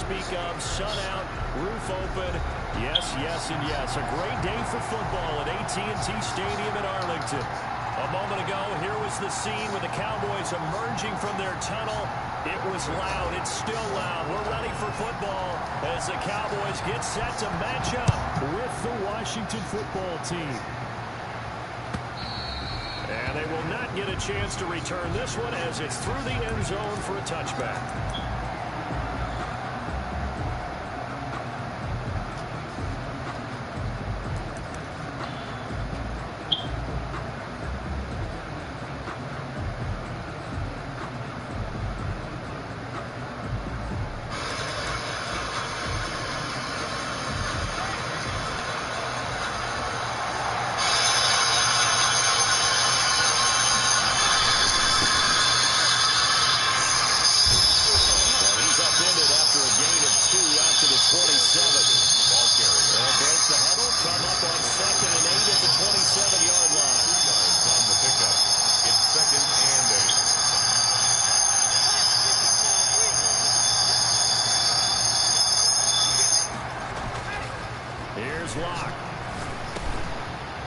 speak of. Sun out, roof open. Yes, yes, and yes. A great day for football at AT&T Stadium in Arlington. A moment ago, here was the scene with the Cowboys emerging from their tunnel. It was loud. It's still loud. We're ready for football as the Cowboys get set to match up with the Washington football team. And they will not get a chance to return this one as it's through the end zone for a touchback.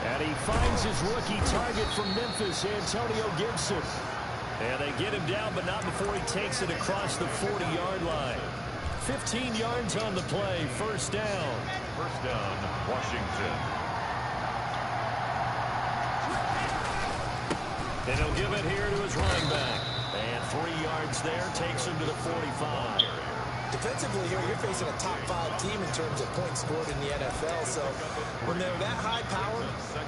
And he finds his rookie target from Memphis, Antonio Gibson. And they get him down, but not before he takes it across the 40-yard line. 15 yards on the play, first down. First down, Washington. And he'll give it here to his running back. And 3 yards there, takes him to the 45. Defensively here, you're facing a top 5 team in terms of points scored in the NFL. So when they're that high power,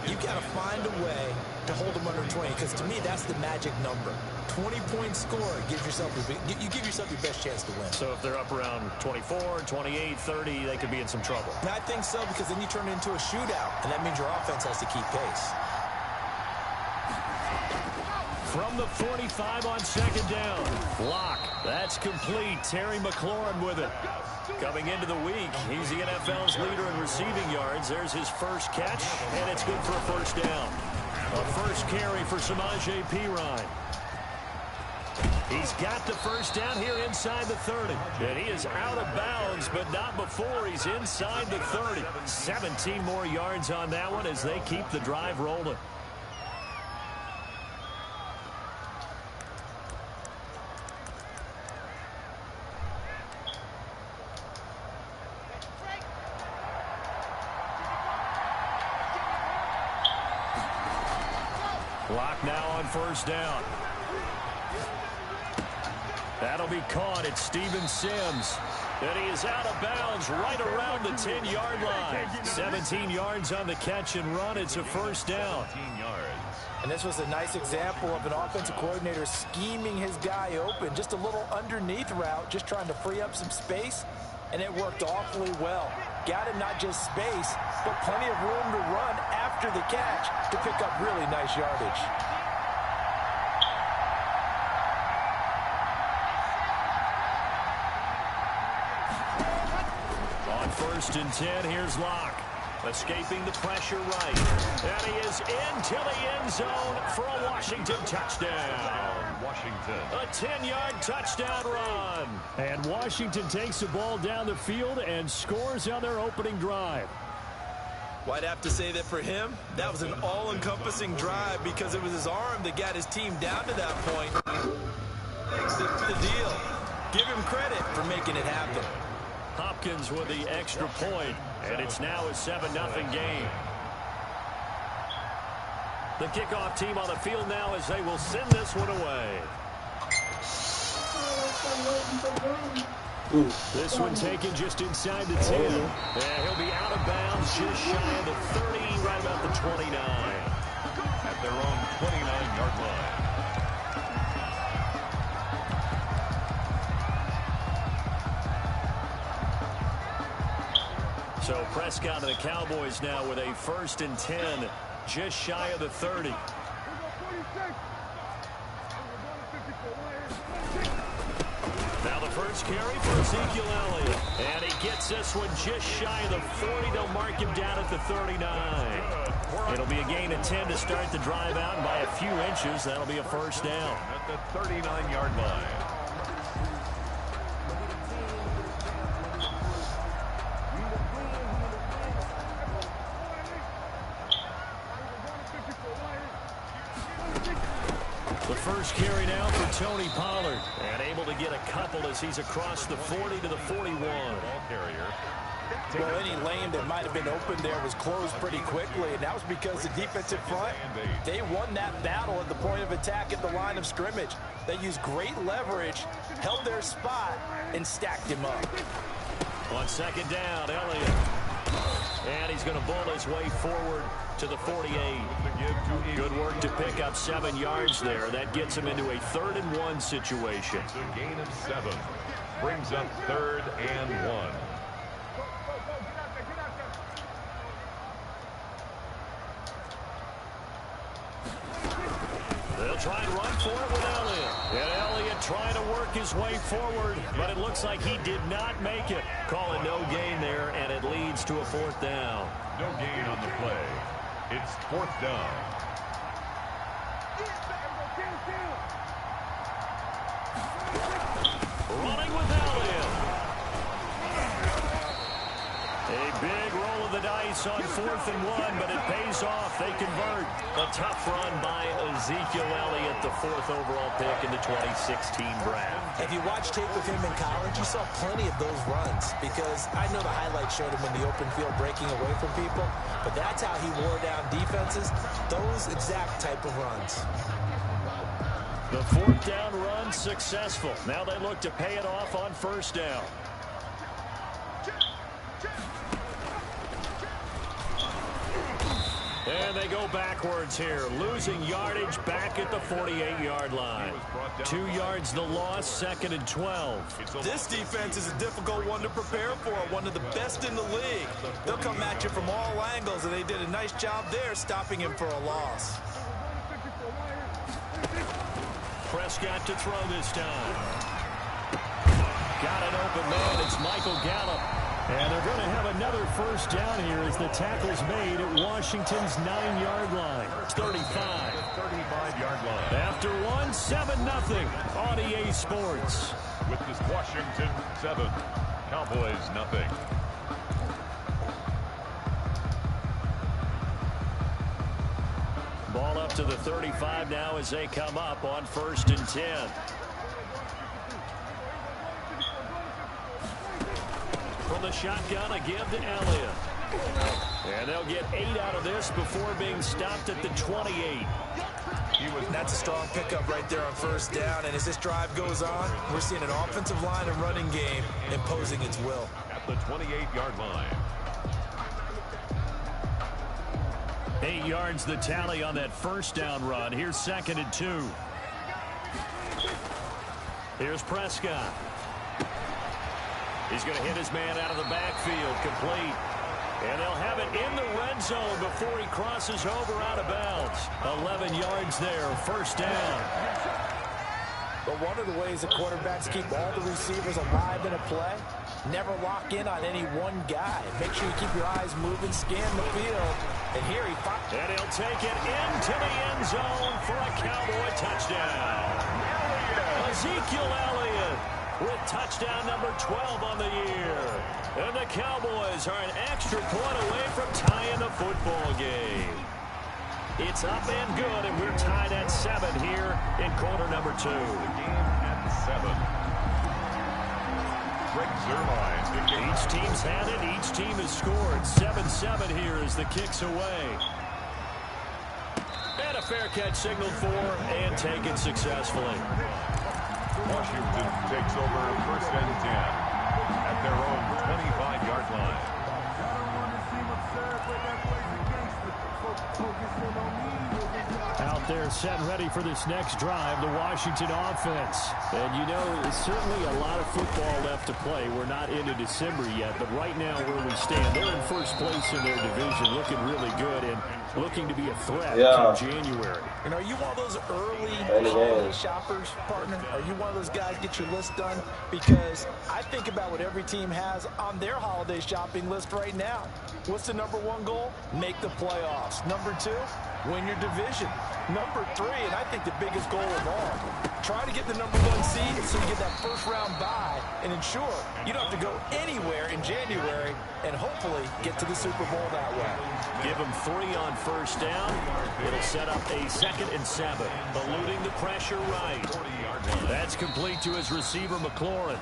you've got to find a way to hold them under 20. Because to me, that's the magic number. 20-point score gives yourself you give yourself your best chance to win. So if they're up around 24, 28, 30, they could be in some trouble. And I think so, because then you turn it into a shootout, and that means your offense has to keep pace. From the 45 on second down. Block. That's complete. Terry McLaurin with it. Coming into the week, he's the NFL's leader in receiving yards. There's his first catch, and it's good for a first down. A first carry for Samaje Perine. He's got the first down here inside the 30. And he is out of bounds, but not before he's inside the 30. 17 more yards on that one as they keep the drive rolling. Clock now on first down. That'll be caught at Steven Sims. And he is out of bounds right around the 10-yard line. 17 yards on the catch and run. It's a first down. 17 yards. And this was a nice example of an offensive coordinator scheming his guy open. Just a little underneath route, just trying to free up some space. And it worked awfully well. Got him not just space, but plenty of room to run after the catch to pick up really nice yardage. On first and 10, here's Locke. Escaping the pressure right. And he is into the end zone for a Washington touchdown. Washington. A 10-yard touchdown run. And Washington takes the ball down the field and scores on their opening drive. Well, I'd have to say that for him, that was an all-encompassing drive because it was his arm that got his team down to that point. The deal. Give him credit for making it happen. Hopkins with the extra point, and it's now a 7-0 game. The kickoff team on the field now as they will send this one away. This one taken just inside the 10. And he'll be out of bounds just shy of the 30, right about the 29. At their own 29-yard line. So Prescott and the Cowboys now with a first and 10, just shy of the 30. Now the first carry for Ezekiel Elliott. And he gets this one just shy of the 40. They'll mark him down at the 39. It'll be a gain of 10 to start the drive out, and by a few inches, that'll be a first down. At the 39-yard line. first carry now for Tony Pollard. And able to get a couple as he's across the 40 to the 41. Ball carrier. Well, any lane that might have been open there was closed pretty quickly, and that was because the defensive front, they won that battle at the point of attack at the line of scrimmage. They used great leverage, held their spot, and stacked him up. On second down, Elliott. And he's going to bull his way forward to the 48. Good work to pick up 7 yards there. That gets him into a 3rd and 1 situation. It's a gain of 7. Brings up 3rd and 1. They'll try and run for it with Elliott. And Elliott trying to work his way forward, but it looks like he did not make it. Calling no gain there, and it leads to a 4th down. No gain on the play. It's 4th down. Running with Elliott. A big roll of the dice on 4th and 1, but it pays off. They convert. A tough run by Ezekiel Elliott, the 4th overall pick in the 2016 draft. If you watch tape of him in college, you saw plenty of those runs, because I know the highlights showed him in the open field breaking away from people, but that's how he wore down defenses, those exact type of runs. The 4th down run successful. Now they look to pay it off on 1st down. And they go backwards here, losing yardage back at the 48-yard line. 2 yards the loss, 2nd and 12. This defense is a difficult one to prepare for, one of the best in the league. They'll come at you from all angles, and they did a nice job there stopping him for a loss. Prescott to throw this time. Got an open man. It's Michael Gallup. And they're going to have another 1st down here as the tackle's made at Washington's 9-yard line. 35. 35-yard line. After 7-0 on EA Sports. With this Washington 7, Cowboys nothing. Ball up to the 35 now as they come up on 1st and 10. From the shotgun, a give to Elliott. And they'll get 8 out of this before being stopped at the 28. That's a strong pickup right there on 1st down, and as this drive goes on, we're seeing an offensive line and running game imposing its will. At the 28-yard line. 8 yards the tally on that 1st down run. Here's 2nd and 2. Here's Prescott. He's going to hit his man out of the backfield, complete. And they'll have it in the red zone before he crosses over out of bounds. 11 yards there, 1st down. But one of the ways the quarterbacks keep all the receivers alive in a play, never lock in on any one guy. Make sure you keep your eyes moving, scan the field. And here he fires. And he'll take it into the end zone for a Cowboy touchdown. Ezekiel Elliott with touchdown number 12 on the year. And the Cowboys are an extra point away from tying the football game. It's up and good, and we're tied at 7 here in quarter number 2. The game at 7. Greg Zuerlein. Each team's had it. Each team has scored. 7-7 here as the kick's away. And a fair catch signaled for and taken successfully. Washington takes over 1st and 10 at their own 25-yard line. Out there set ready for this next drive, the Washington offense. And you know, there's certainly a lot of football left to play. We're not into December yet, but right now where we stand, they're in 1st place in their division, looking really good and looking to be a threat in January. And are you one of those early holiday shoppers, partner? Are you one of those guys get your list done? Because I think about what every team has on their holiday shopping list right now. What's the number 1 goal? Make the playoffs. Number 2, win your division. Number 3, and I think the biggest goal of all, Try to get the #1 seed so you get that first-round bye and ensure you don't have to go anywhere in January and hopefully get to the Super Bowl that way. Give him 3 on first down. It'll set up a 2nd and 7. Eluding the pressure right. That's complete to his receiver, McLaurin.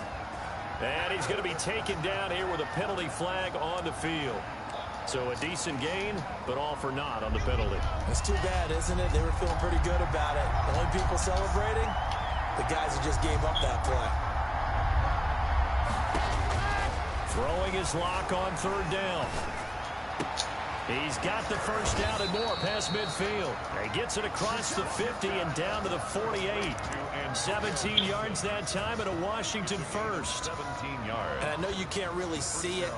And he's going to be taken down here with a penalty flag on the field. So a decent gain, but all for naught on the penalty. It's too bad, isn't it? They were feeling pretty good about it. The only people celebrating, the guys who just gave up that play. Throwing his lock on 3rd down. He's got the first down and more past midfield. He gets it across the 50 and down to the 48. 17 yards that time and a Washington first. 17 yards. And I know you can't really see it,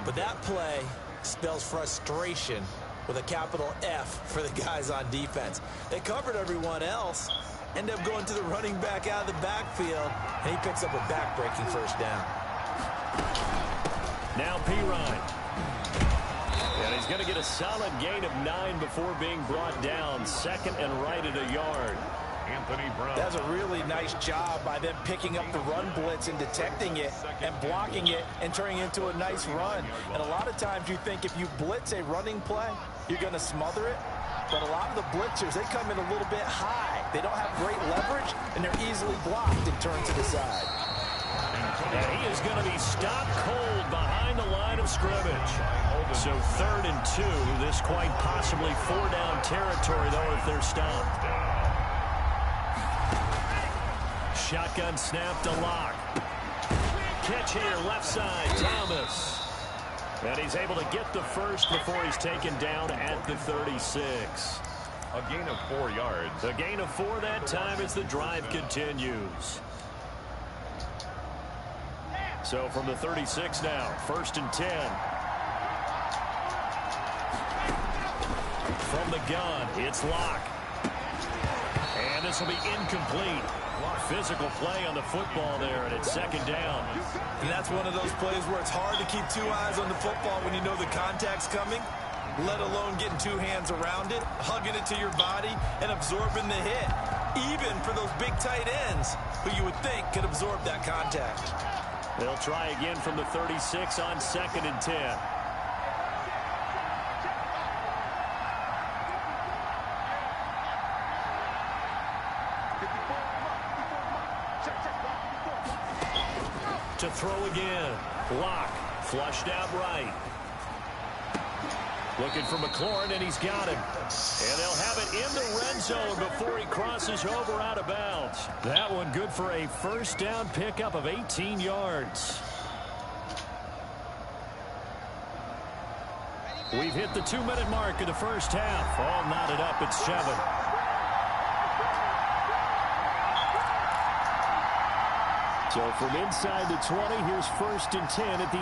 but that play spells frustration with a capital F for the guys on defense. They covered everyone else, end up going to the running back out of the backfield, and he picks up a back-breaking first down. Now Pirine. And he's going to get a solid gain of 9 before being brought down. 2nd and right at a yard. Anthony Brown. That's a really nice job by them picking up the run blitz and detecting it and blocking it and turning it into a nice run. And a lot of times you think if you blitz a running play, you're going to smother it. But a lot of the blitzers, they come in a little bit high. They don't have great leverage, and they're easily blocked and turned to the side. And he is going to be stopped cold behind the line of scrimmage. So 3rd and 2. This quite possibly 4-down territory, though, if they're stopped. Shotgun snap to Lock. Catch here, left side, Thomas. And he's able to get the first before he's taken down at the 36. A gain of 4 yards. A gain of 4 that time as the drive continues. So from the 36 now, 1st and 10. From the gun, it's Lock. And this will be incomplete. Physical play on the football there, and it's 2nd down. And that's one of those plays where it's hard to keep 2 eyes on the football when you know the contact's coming, let alone getting 2 hands around it, hugging it to your body, and absorbing the hit. Even for those big tight ends who you would think could absorb that contact. They'll try again from the 36 on 2nd and 10. To throw again. Lock. Flushed out right. Looking for McLaurin, and he's got him. And they'll have it in the red zone before he crosses over out of bounds. That one good for a first down pickup of 18 yards. We've hit the 2-minute mark of the first half. All knotted up at 7. So from inside the 20, here's 1st and 10 at the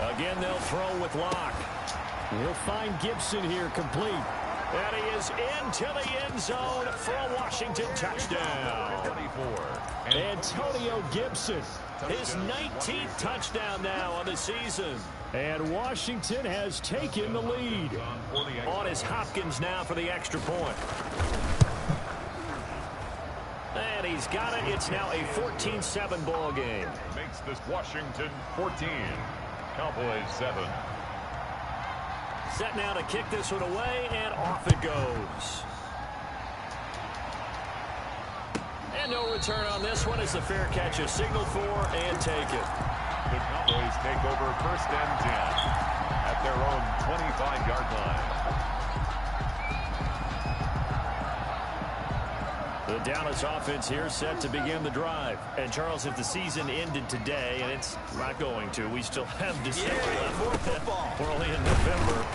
18. Again, they'll throw with Lock. He'll find Gibson here complete. And he is into the end zone for a Washington touchdown. 34. Antonio Gibson, his 19th touchdown now on the season. And Washington has taken the lead. On is Hopkins now for the extra point. And he's got it. It's now a 14-7 ball game. Makes this Washington 14. Cowboys 7. Set now to kick this one away, and off it goes. And no return on this one as the fair catch is signaled for and taken. The Cowboys take over 1st and 10 at their own 25-yard line. The Dallas offense here set to begin the drive. And, Charles, if the season ended today, and it's not going to, we still have December left. More football. We're only in November.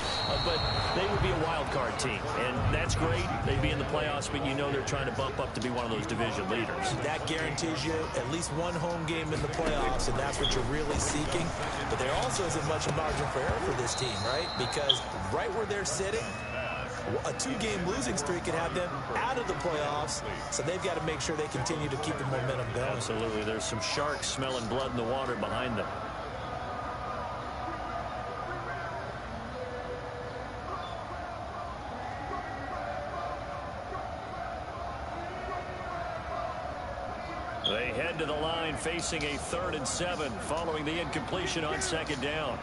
But they would be a wild card team. And that's great. They'd be in the playoffs, but you know they're trying to bump up to be one of those division leaders. That guarantees you at least one home game in the playoffs, and that's what you're really seeking. But there also isn't much margin for error for this team, right? Because right where they're sitting, a 2-game losing streak could have them out of the playoffs, so they've got to make sure they continue to keep the momentum going. Absolutely. There's some sharks smelling blood in the water behind them. facing a 3rd and 7 following the incompletion on 2nd down.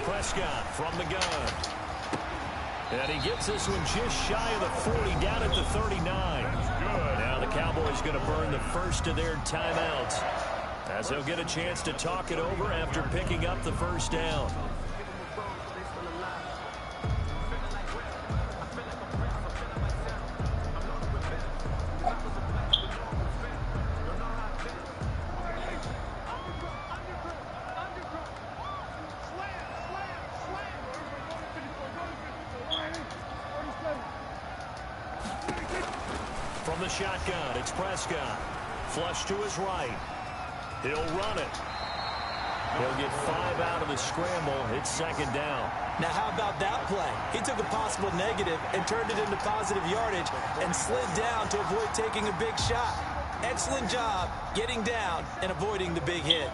Prescott from the gun. And he gets this one just shy of the 40, down at the 39. Now the Cowboys going to burn the first of their timeouts, as they'll get a chance to talk it over after picking up the first down. From the shotgun, it's Prescott. Flush to his right. He'll run it. He'll get 5 out of the scramble. It's 2nd down. Now, how about that play? He took a possible negative and turned it into positive yardage and slid down to avoid taking a big shot. Excellent job getting down and avoiding the big hit.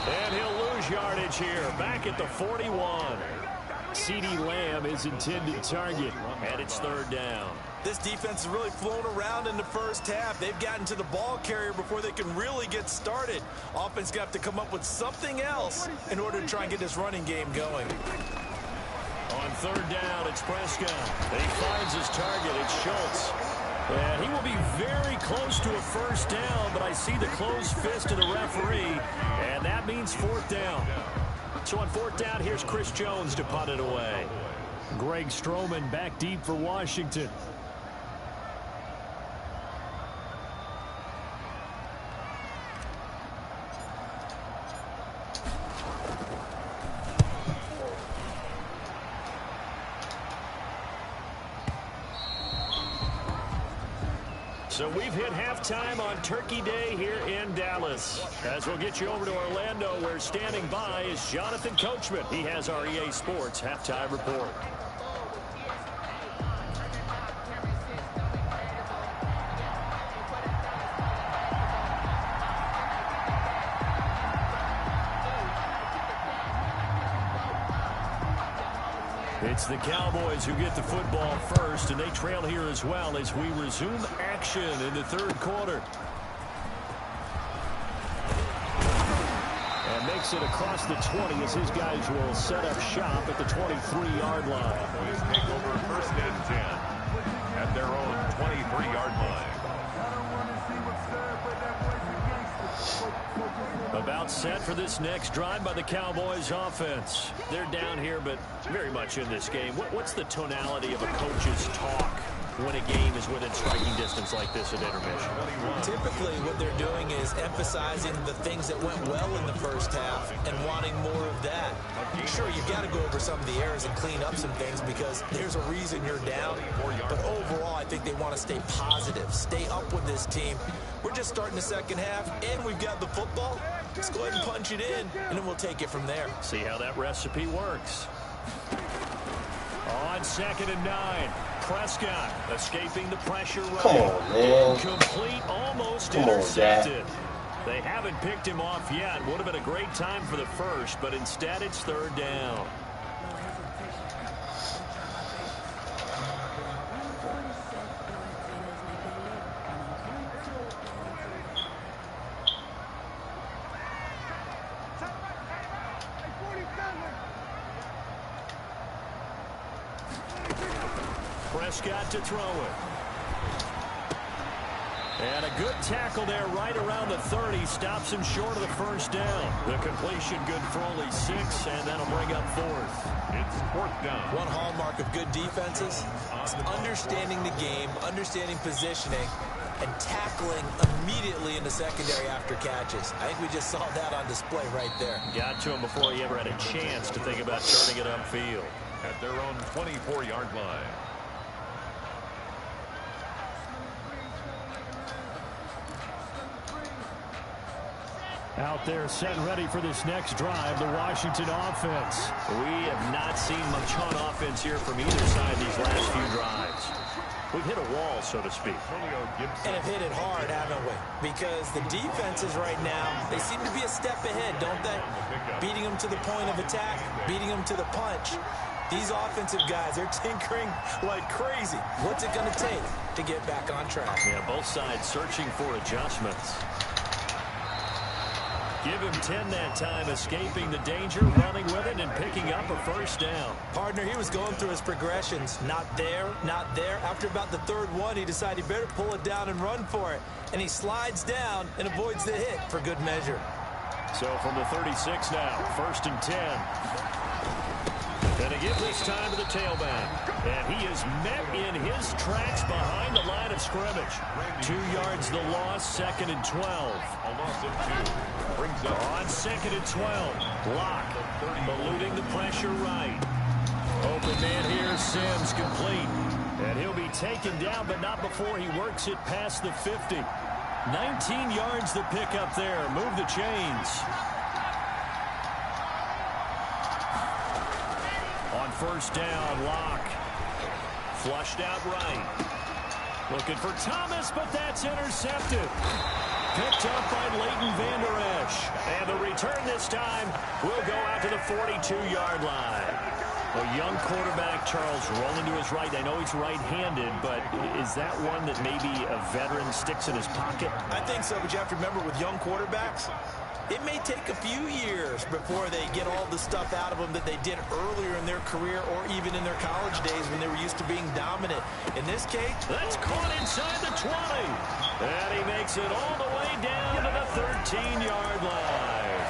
And he'll lose yardage here, back at the 41. CeeDee Lamb is intended target, and it's 3rd down. This defense has really flown around in the first half. They've gotten to the ball carrier before they can really get started. Offense got to come up with something else in order to try and get this running game going. On 3rd down, it's Prescott. And he finds his target. It's Schultz. And he will be very close to a first down, but I see the closed fist of the referee, and that means 4th down. So on 4th down, here's Chris Jones to punt it away. Greg Stroman back deep for Washington. So we've hit halftime on Turkey Day here in Dallas. As we'll get you over to Orlando, where standing by is Jonathan Coachman. He has our EA Sports halftime report. It's the Cowboys who get the football first, and they trail here as well as we resume action in the 3rd quarter. And makes it across the 20 as his guys will set up shop at the 23-yard line. Take over 1st and 10 at their own 23-yard line. About set for this next drive by the Cowboys offense. They're down here, but very much in this game. What's the tonality of a coach's talk when a game is within striking distance like this at intermission? Typically, what they're doing is emphasizing the things that went well in the first half and wanting more of that. Sure, you've got to go over some of the errors and clean up some things because there's a reason you're down. But overall, I think they want to stay positive, stay up with this team. We're just starting the second half, and we've got the football. Let's go ahead and punch it in, and then we'll take it from there. See how that recipe works. On 2nd and 9, Prescott escaping the pressure. Come on, man. Complete, almost intercepted. They haven't picked him off yet. Would have been a great time for the first, but instead it's 3rd down. Prescott to throw it. And a good tackle there right around the 30. Stops him short of the first down. The completion good for only 6, and that'll bring up 4th. It's 4th down. One hallmark of good defenses is understanding the game, understanding positioning, and tackling immediately in the secondary after catches. I think we just saw that on display right there. Got to him before he ever had a chance to think about turning it upfield. At their own 24-yard line. Out there set and ready for this next drive, the Washington offense. We have not seen much on offense here from either side these last few drives. We've hit a wall, so to speak. And have hit it hard, haven't we? Because the defenses right now, they seem to be a step ahead, don't they? Beating them to the point of attack, beating them to the punch. These offensive guys, they're tinkering like crazy. What's it going to take to get back on track? Yeah, both sides searching for adjustments. Give him 10 that time, escaping the danger, running with it, and picking up a first down. Partner, he was going through his progressions. Not there, not there. After about the third one, he decided he better pull it down and run for it. And he slides down and avoids the hit for good measure. So from the 36 now, 1st and 10. And to give this time to the tailback. And he is met in his tracks behind the line of scrimmage. 2 yards the loss, 2nd and 12. A loss of 2. Brings up on 2nd and 12. Lock eluding the pressure right. Open man here, Sims complete. And he'll be taken down, but not before he works it past the 50. 19 yards to pick up there. Move the chains. On 1st down, Lock. Flushed out right. Looking for Thomas, but that's intercepted. Picked up by Leighton Vander Esch. And the return this time will go out to the 42-yard line. A young quarterback, Charles, rolling to his right. I know he's right-handed, but is that one that maybe a veteran sticks in his pocket? I think so, but you have to remember with young quarterbacks, it may take a few years before they get all the stuff out of them that they did earlier in their career or even in their college days when they were used to being dominant. In this case, that's caught inside the 20. And he makes it all the way down to the 13-yard line.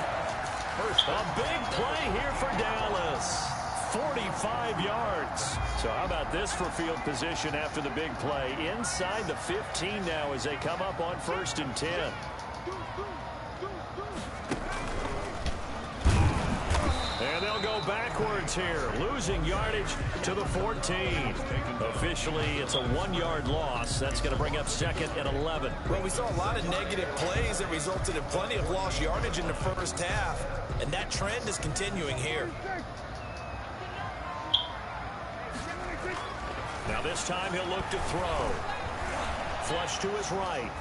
A big play here for Dallas. 45 yards. So how about this for field position after the big play? Inside the 15 now as they come up on 1st and 10. And they'll go backwards here, losing yardage to the 14. Officially, it's a 1-yard loss. That's going to bring up 2nd and 11. Well, we saw a lot of negative plays that resulted in plenty of lost yardage in the first half, and that trend is continuing here. Now this time he'll look to throw. Flush to his right.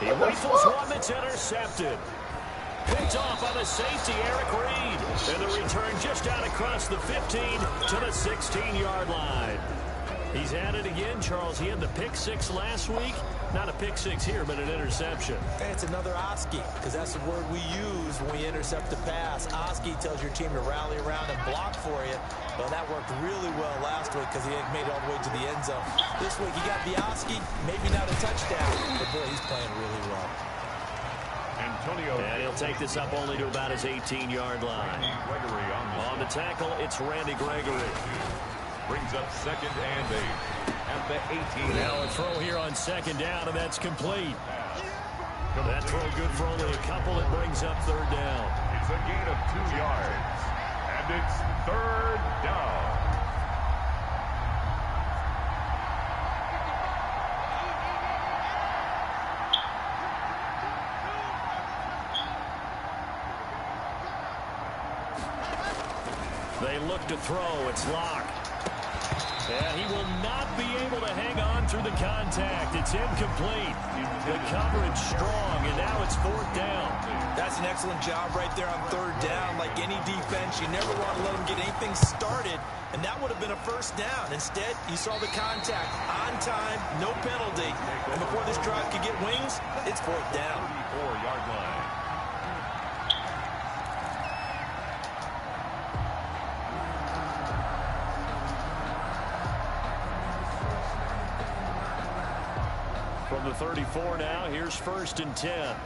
He rifles one that's intercepted. Picked off by the safety, Eric Reed. And the return just out across the 15 to the 16-yard line. He's at it again, Charles. He had the pick 6 last week. Not a pick 6 here, but an interception. And it's another Oski, because that's the word we use when we intercept a pass. Oski tells your team to rally around and block for you. Well, that worked really well last week because he made it all the way to the end zone. This week, he got the Oski, maybe not a touchdown, but boy, he's playing really well. And he'll take this up only to about his 18-yard line. On the tackle, it's Randy Gregory. Brings up 2nd and 8 at the 18. Now a throw here on 2nd down, and that's complete. That throw good for only a couple. It brings up 3rd down. It's a gain of 2 yards, and it's 3rd down. They look to throw. It's Lock. And he will not be able to hang on through the contact. It's incomplete. The coverage strong, and now it's 4th down. That's an excellent job right there on 3rd down. Like any defense, you never want to let them get anything started, and that would have been a 1st down. Instead, you saw the contact on time, no penalty, and before this drive could get wings, it's 4th down. 4-yard line. From the 34 now, here's 1st and 10.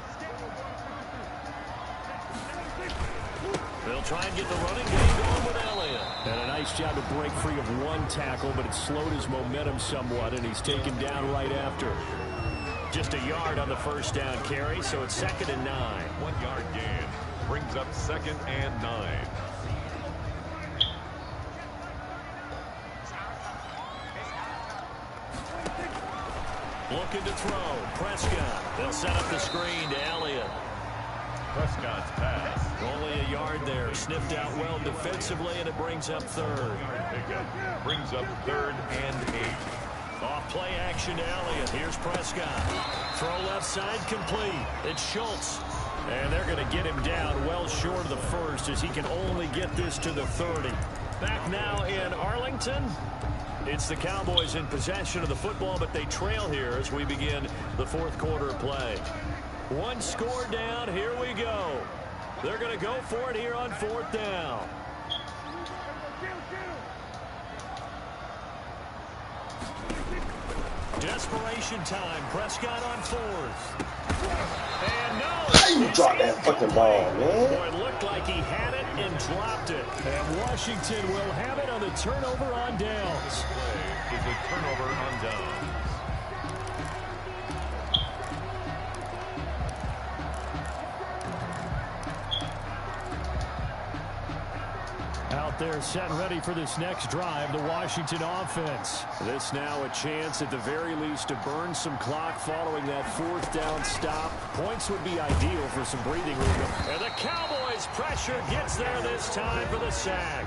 They'll try and get the running game going with Elliott. And a nice job to break free of one tackle, but it slowed his momentum somewhat, and he's taken down right after. Just a yard on the 1st down carry, so it's 2nd and 9. 1-yard gain. Brings up 2nd and 9. Looking to throw. Prescott. They'll set up the screen to Elliott. Prescott's pass. Only a yard there. Sniffed out well defensively, and it brings up 3rd. Pickup brings up 3rd and 8. Off play action to Elliott. Here's Prescott. Throw left side complete. It's Schultz. And they're going to get him down well short of the first as he can only get this to the 30. Back now in Arlington. It's the Cowboys in possession of the football, but they trail here as we begin the fourth quarter of play. One score down. Here we go. They're going to go for it here on fourth down. Desperation time. Prescott on fourth. And no. How you drop that fucking ball, man? Boy, it looked like he had it and dropped it. And Washington will have it on the turnover on downs. Is a turnover on downs. Out there set and ready for this next drive, the Washington offense. This now a chance at the very least to burn some clock following that fourth down stop. Points would be ideal for some breathing room. And the Cowboys pressure gets there this time for the sack.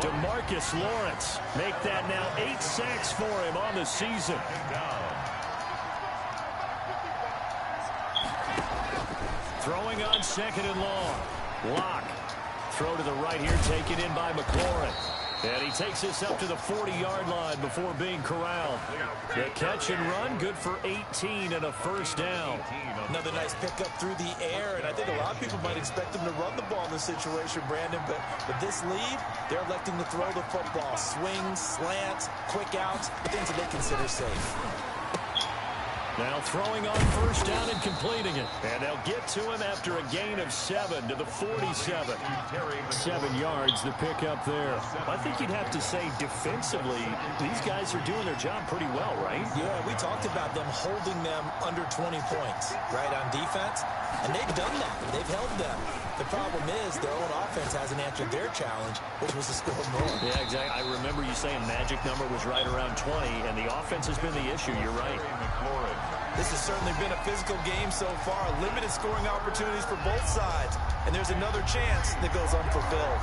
DeMarcus Lawrence make that now 8 sacks for him on the season. Throwing on second and long. Lock. Throw to the right here, taken in by McLaurin. And he takes this up to the 40-yard line before being corralled. The catch and run, good for 18 and a first down. Another nice pickup through the air, and I think a lot of people might expect them to run the ball in this situation, Brandon, but with this lead, they're electing to throw the football. Swings, slants, quick outs, things that they consider safe. Now throwing on first down and completing it. And they'll get to him after a gain of 7 to the 47. 7 yards, the pick up there. I think you'd have to say defensively, these guys are doing their job pretty well, right? Yeah, we talked about them holding them under 20 points, right, on defense. And they've done that. They've held them. The problem is their own offense hasn't answered their challenge, which was to score more. Yeah, exactly. I remember you saying magic number was right around 20, and the offense has been the issue. You're right. This has certainly been a physical game so far. Limited scoring opportunities for both sides. And there's another chance that goes unfulfilled.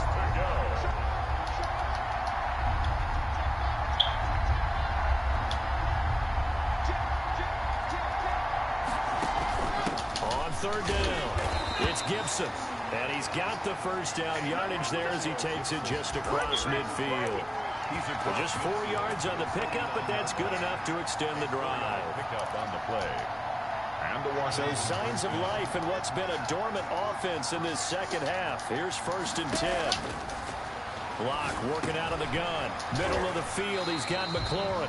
On third down, it's Gibson. And he's got the first down yardage there as he takes it just across midfield. Just 4 yards on the pickup, but that's good enough to extend the drive. Pickup on the play. And the So signs of life in what's been a dormant offense in this second half. Here's first and 10. Lock working out of the gun. Middle of the field, he's got McLaurin.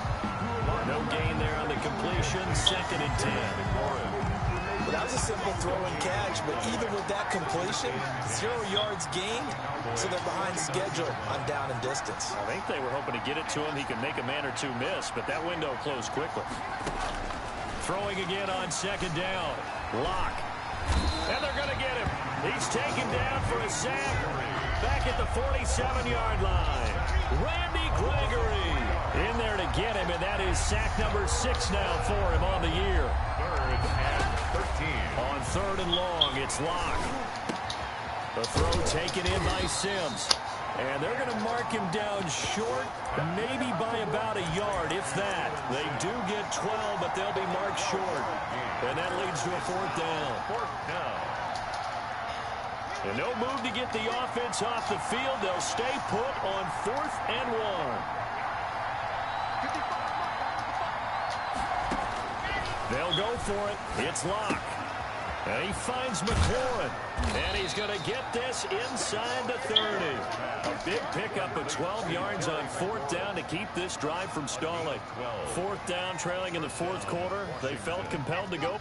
No gain there on the completion. Second and 10. Well, that was a simple throw and catch, but even with that completion, 0 yards gained, so they're behind schedule on down and distance. I think they were hoping to get it to him. He could make a man or two miss, but that window closed quickly. Throwing again on second down. Lock. And they're going to get him. He's taken down for a sack. Back at the 47-yard line. Randy Gregory in there to get him, and that is sack number 6 now for him on the year. third and 13. On third and long, it's Lock. The throw taken in by Sims. And they're going to mark him down short, maybe by about a yard, if that. They do get 12, but they'll be marked short. And that leads to a fourth down. Fourth down. And no move to get the offense off the field. They'll stay put on 4th and 1. They'll go for it. It's Lock. And he finds McLaurin. And he's going to get this inside the 30. A big pickup of 12 yards on 4th down to keep this drive from stalling. 4th down, trailing in the 4th quarter. They felt compelled to go.